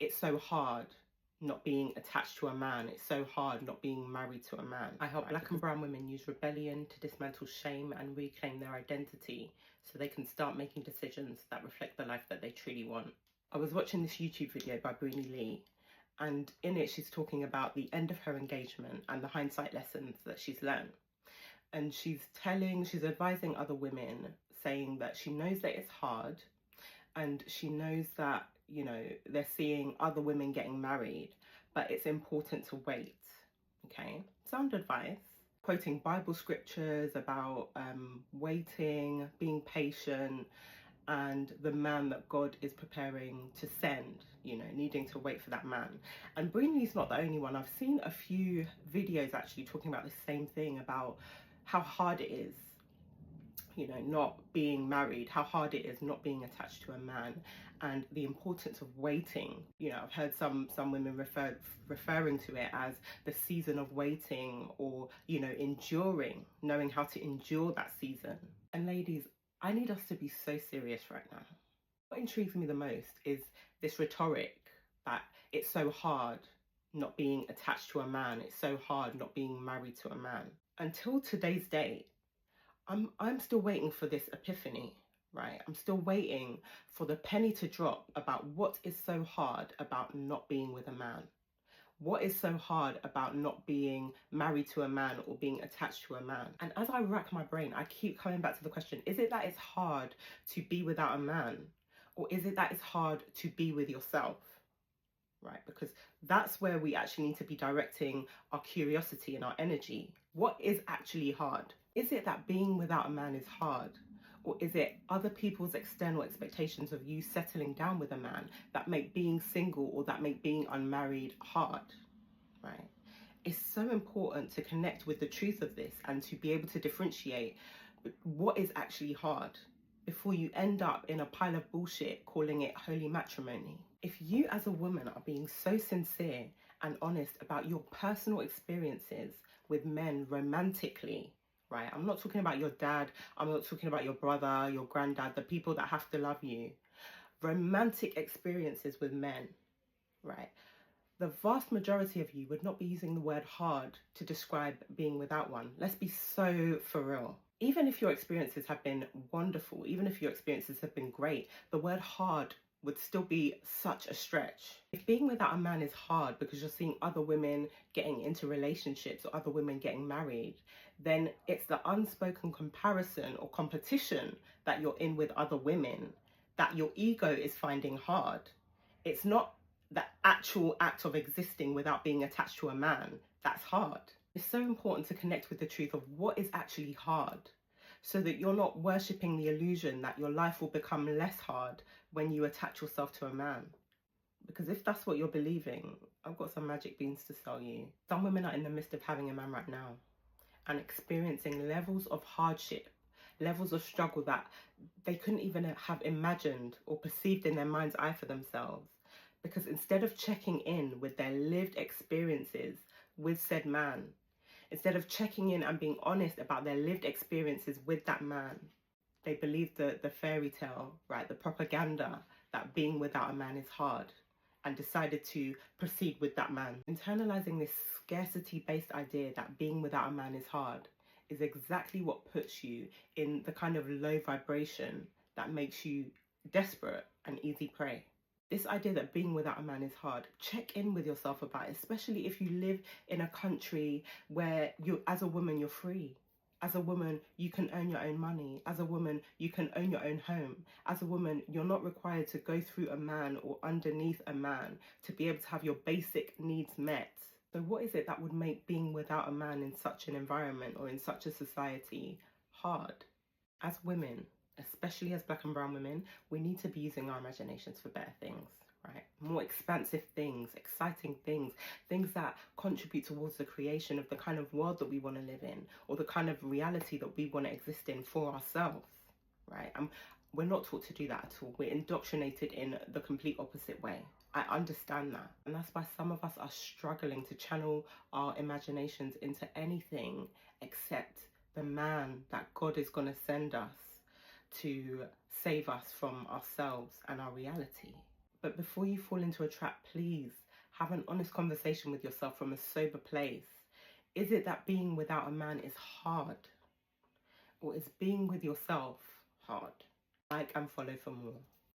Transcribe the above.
it's so hard not being attached to a man. It's so hard not being married to a man. I help black and brown women use rebellion to dismantle shame and reclaim their identity so they can start making decisions that reflect the life that they truly want. I was watching this YouTube video by Bruni Lee, and in it she's talking about the end of her engagement and the hindsight lessons that she's learned. And she's advising other women, saying that she knows that it's hard, and she knows that, you know, they're seeing other women getting married, but it's important to wait. Okay, sound advice. Quoting Bible scriptures about waiting, being patient, and the man that God is preparing to send, you know, needing to wait for that man. And Brini's not the only one. I've seen a few videos actually talking about the same thing, about how hard it is, you know, not being married, how hard it is not being attached to a man, and the importance of waiting. You know, I've heard some women referring to it as the season of waiting, or, you know, enduring, knowing how to endure that season. And ladies, I need us to be so serious right now. What intrigues me the most is this rhetoric that it's so hard not being attached to a man, it's so hard not being married to a man. Until today's date, I'm still waiting for this epiphany, right? I'm still waiting for the penny to drop about what is so hard about not being with a man. What is so hard about not being married to a man or being attached to a man? And as I rack my brain, I keep coming back to the question, is it that it's hard to be without a man? Or is it that it's hard to be with yourself? Right? Because that's where we actually need to be directing our curiosity and our energy. What is actually hard? Is it that being without a man is hard? Or is it other people's external expectations of you settling down with a man that make being single or that make being unmarried hard, right? It's so important to connect with the truth of this and to be able to differentiate what is actually hard before you end up in a pile of bullshit calling it holy matrimony. If you as a woman are being so sincere and honest about your personal experiences with men romantically, right? I'm not talking about your dad, I'm not talking about your brother, your granddad, the people that have to love you. Romantic experiences with men, right? The vast majority of you would not be using the word hard to describe being without one. Let's be so for real. Even if your experiences have been wonderful, even if your experiences have been great, the word hard would still be such a stretch. If being without a man is hard because you're seeing other women getting into relationships or other women getting married, then it's the unspoken comparison or competition that you're in with other women that your ego is finding hard. It's not the actual act of existing without being attached to a man that's hard. It's so important to connect with the truth of what is actually hard, so that you're not worshipping the illusion that your life will become less hard when you attach yourself to a man. Because if that's what you're believing, I've got some magic beans to sell you. Some women are in the midst of having a man right now and experiencing levels of hardship, levels of struggle that they couldn't even have imagined or perceived in their mind's eye for themselves. Because instead of checking in with their lived experiences with said man, instead of checking in and being honest about their lived experiences with that man, they believe the fairy tale, right, the propaganda that being without a man is hard, and decided to proceed with that man. Internalizing this scarcity-based idea that being without a man is hard is exactly what puts you in the kind of low vibration that makes you desperate and easy prey. This idea that being without a man is hard, check in with yourself about it, especially if you live in a country where you, as a woman, you're free. As a woman, you can earn your own money. As a woman, you can own your own home. As a woman, you're not required to go through a man or underneath a man to be able to have your basic needs met. So what is it that would make being without a man in such an environment or in such a society hard? As women, especially as black and brown women, we need to be using our imaginations for better things, right? More expansive things, exciting things, things that contribute towards the creation of the kind of world that we want to live in, or the kind of reality that we want to exist in for ourselves, right? And we're not taught to do that at all. We're indoctrinated in the complete opposite way. I understand that. And that's why some of us are struggling to channel our imaginations into anything except the man that God is going to send us to save us from ourselves and our reality. But before you fall into a trap, please have an honest conversation with yourself from a sober place. Is it that being without a man is hard? Or is being with yourself hard? Like and follow for more.